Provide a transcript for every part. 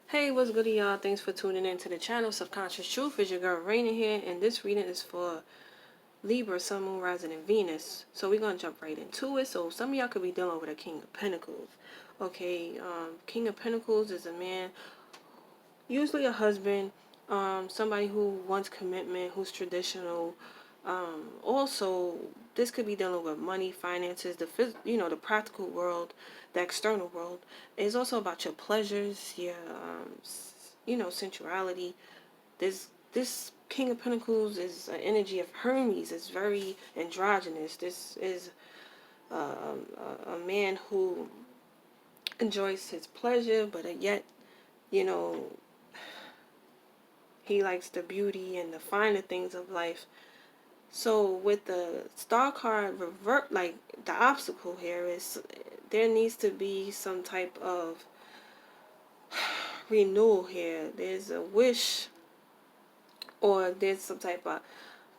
Hey, what's good, y'all? Thanks for tuning in to the channel. Subconscious Truth is your girl Raina here, and this reading is for Libra, Sun, Moon, Rising, and Venus. So we're gonna jump right into it. So some of y'all could be dealing with a King of Pentacles. Okay, King of Pentacles is a man, usually a husband, somebody who wants commitment, who's traditional. Also, this could be dealing with money, finances, the practical world, the external world. It's also about your pleasures, your sensuality. This King of Pentacles is an energy of Hermes. It's very androgynous. This is a man who enjoys his pleasure, but yet, you know, he likes the beauty and the finer things of life. So with the star card revert, like the obstacle here is there needs to be some type of renewal here. There's a wish, or there's some type of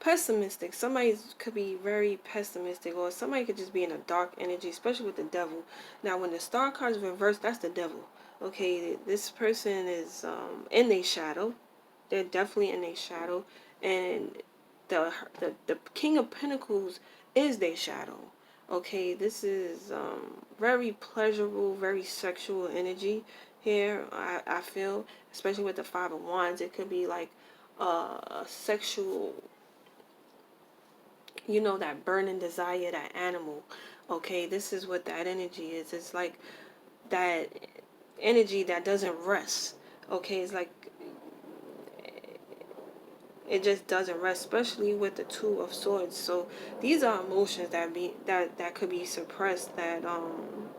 pessimistic. Somebody could be very pessimistic, or somebody could just be in a dark energy, especially with the devil. Now, when the star card is reversed, that's the devil. Okay, this person is in their shadow. They're definitely in their shadow, and the King of Pentacles is their shadow. Okay, this is very pleasurable, very sexual energy here. I feel, especially with the Five of Wands, it could be like a sexual, that burning desire, that animal. Okay, this is what that energy is. It's like that energy that doesn't rest. Okay, it's like it just doesn't rest, especially with the Two of Swords. So these are emotions that could be suppressed. That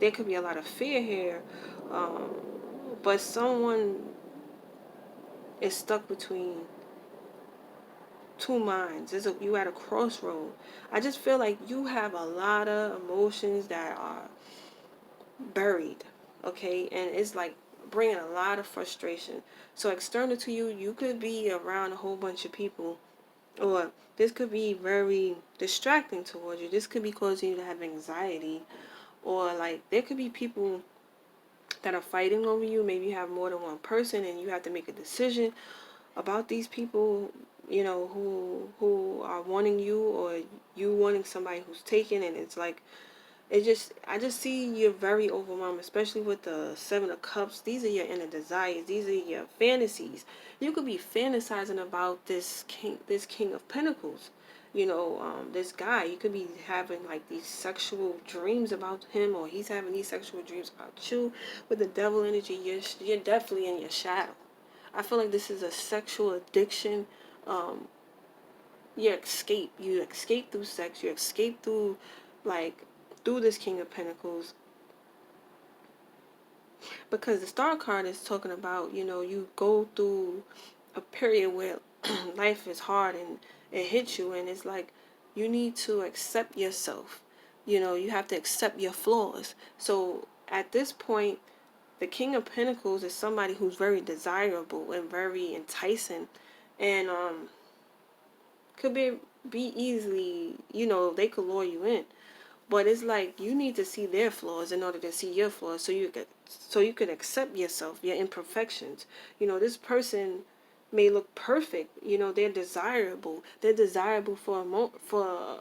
there could be a lot of fear here, um, but someone is stuck between two minds. You at a crossroad. I just feel like you have a lot of emotions that are buried, okay, and it's like bringing a lot of frustration. So external to you, you could be around a whole bunch of people, or this could be very distracting towards you. This could be causing you to have anxiety, or like there could be people that are fighting over you. Maybe you have more than one person and you have to make a decision about these people, who are wanting you, or you wanting somebody who's taken. And it's like I just see you're very overwhelmed, especially with the Seven of Cups. These are your inner desires. These are your fantasies. You could be fantasizing about this king of Pentacles. This guy. You could be having like these sexual dreams about him, or he's having these sexual dreams about you. With the devil energy, you're definitely in your shadow. I feel like this is a sexual addiction. Um, you escape through sex. You escape through, like, through this King of Pentacles, because the Star card is talking about, you go through a period where life is hard and it hits you, and it's like you need to accept yourself. You have to accept your flaws. So at this point, the King of Pentacles is somebody who's very desirable and very enticing, and could be easily, they could lure you in. But it's like you need to see their flaws in order to see your flaws, so you could accept yourself, your imperfections. This person may look perfect. They're desirable. They're desirable for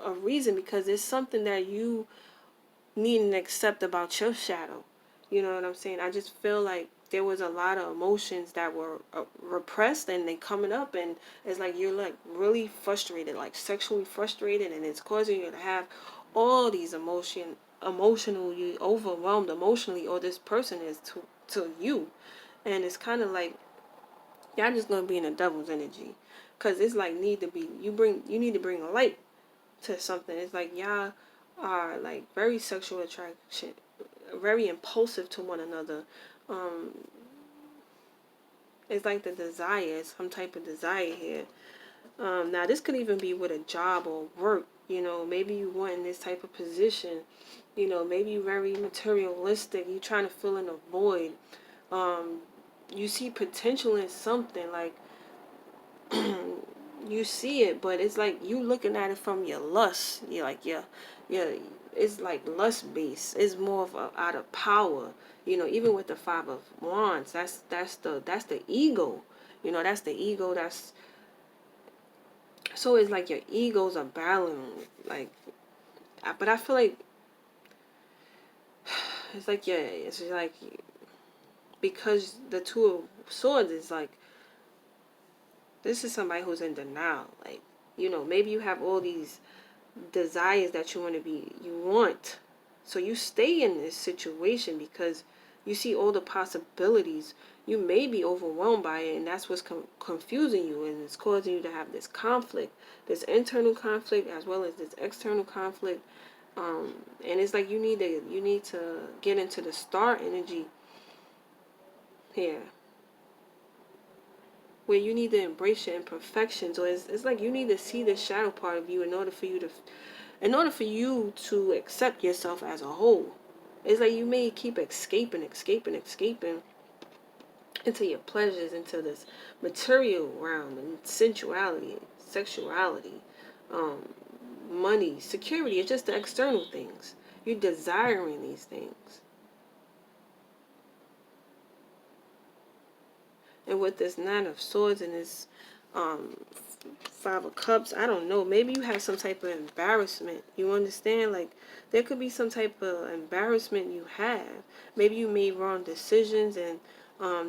a reason, because there's something that you need and accept about your shadow. You know what I'm saying? I just feel like there was a lot of emotions that were repressed, and they coming up, and it's like you're like really frustrated, like sexually frustrated, and it's causing you to have all these emotionally overwhelmed emotionally, or this person is to you. And it's kind of like y'all just gonna be in a devil's energy, because it's like you need to bring light to something. It's like y'all are like very sexual attraction, very impulsive to one another. Um, it's like the desire, some type of desire here. Now this could even be with a job or work. Maybe you want in this type of position. Maybe you're very materialistic. You're trying to fill in a void. Um, you see potential in something, like you see it, but it's like you looking at it from your lust. You're like, yeah, it's like lust based. It's more of out of power. Even with the Five of Wands, that's the ego. That's the ego. So it's like your egos are battling. Like, but I feel like it's like, yeah, it's like, because the Two of Swords is like, this is somebody who's in denial. Like, maybe you have all these desires that you want. So you stay in this situation because you see all the possibilities. You may be overwhelmed by it, and that's what's confusing you, and it's causing you to have this conflict, this internal conflict as well as this external conflict. And it's like you need to get into the star energy here, where you need to embrace your imperfections, or it's like you need to see the shadow part of you in order for you to accept yourself as a whole. It's like you may keep escaping into your pleasures, into this material realm and sensuality, sexuality, um, money, security. It's just the external things. You're desiring these things. And with this Nine of Swords and this um, Five of Cups, I don't know. Maybe you have some type of embarrassment. You understand? Like, there could be some type of embarrassment you have. Maybe you made wrong decisions, and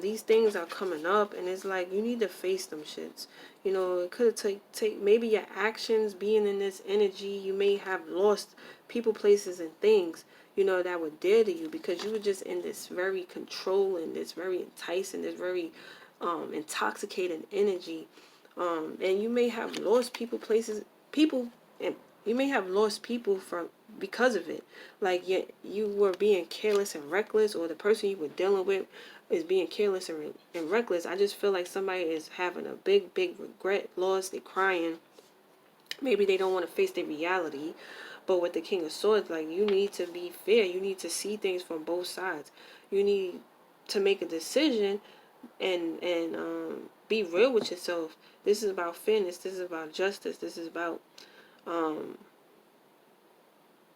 these things are coming up, and it's like you need to face them shits. It could take maybe your actions being in this energy. You may have lost people, places, and things. That were dear to you because you were just in this very controlling, this very enticing, this very intoxicating energy. And you may have lost people, places, people, and you may have lost people because of it. Like, you were being careless and reckless, or the person you were dealing with is being careless and reckless. I just feel like somebody is having a big, big regret, loss. They're crying. Maybe they don't want to face their reality. But with the King of Swords, like, you need to be fair. You need to see things from both sides. You need to make a decision and be real with yourself. This is about fairness. This is about justice. This is about um,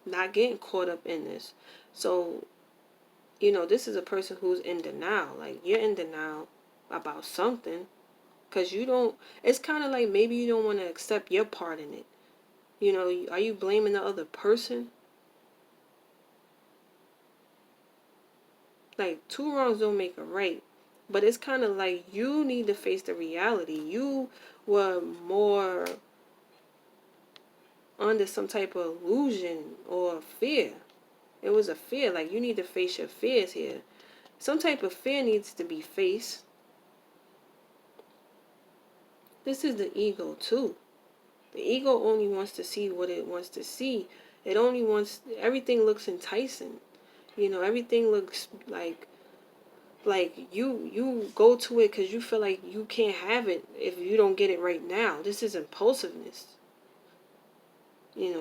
not getting caught up in this. So, this is a person who's in denial. Like, you're in denial about something because you don't. It's kind of like maybe you don't want to accept your part in it. Are you blaming the other person? Like, two wrongs don't make a right. But it's kind of like you need to face the reality. You were more under some type of illusion or fear. It was a fear. Like, you need to face your fears here. Some type of fear needs to be faced. This is the ego too. The ego only wants to see what it wants to see. It only wants, everything looks enticing. Everything looks like you go to it because you feel like you can't have it if you don't get it right now. This is impulsiveness. You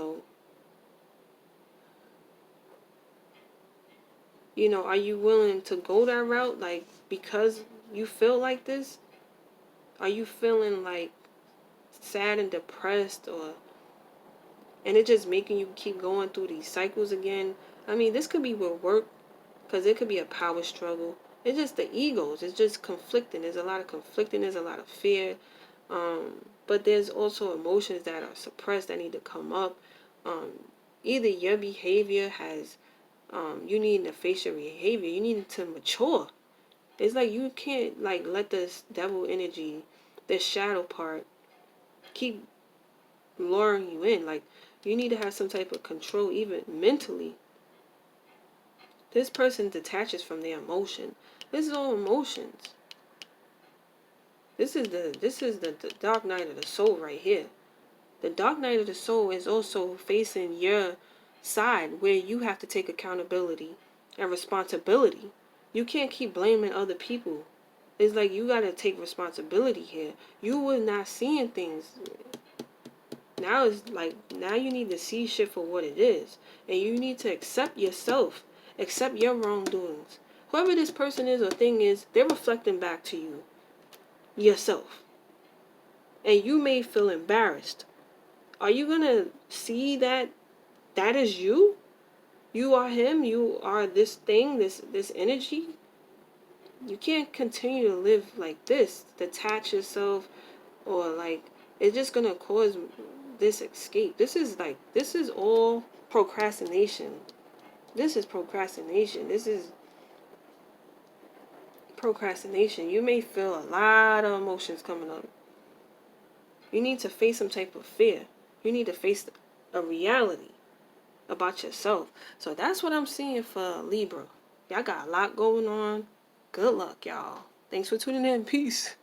know, are you willing to go that route? Like, because you feel like this? Are you feeling like sad and depressed, and it just making you keep going through these cycles again? I mean, this could be with work, because it could be a power struggle. It's just the egos. It's just conflicting. There's a lot of conflicting. There's a lot of fear. But there's also emotions that are suppressed that need to come up. Um, Either your behavior has, you need to face your behavior. You need to mature. It's like you can't like let this devil energy, this shadow part, keep luring you in. Like, you need to have some type of control, even mentally. This person detaches from their emotion. This is all emotions. This is the dark night of the soul right here. The dark night of the soul is also facing your side, where you have to take accountability and responsibility. You can't keep blaming other people. It's like you gotta take responsibility here. You were not seeing things. Now it's like, now you need to see shit for what it is. And you need to accept yourself. Accept your wrongdoings. Whoever this person is or thing is, they're reflecting back to you. Yourself. And you may feel embarrassed. Are you gonna see that is you? You are him. You are this thing, this energy. You can't continue to live like this. Detach yourself, or like it's just gonna cause this escape. This is all procrastination. This is procrastination. This is procrastination. You may feel a lot of emotions coming up. You need to face some type of fear. You need to face a reality about yourself. So that's what I'm seeing for Libra. Y'all got a lot going on. Good luck, y'all. Thanks for tuning in. Peace.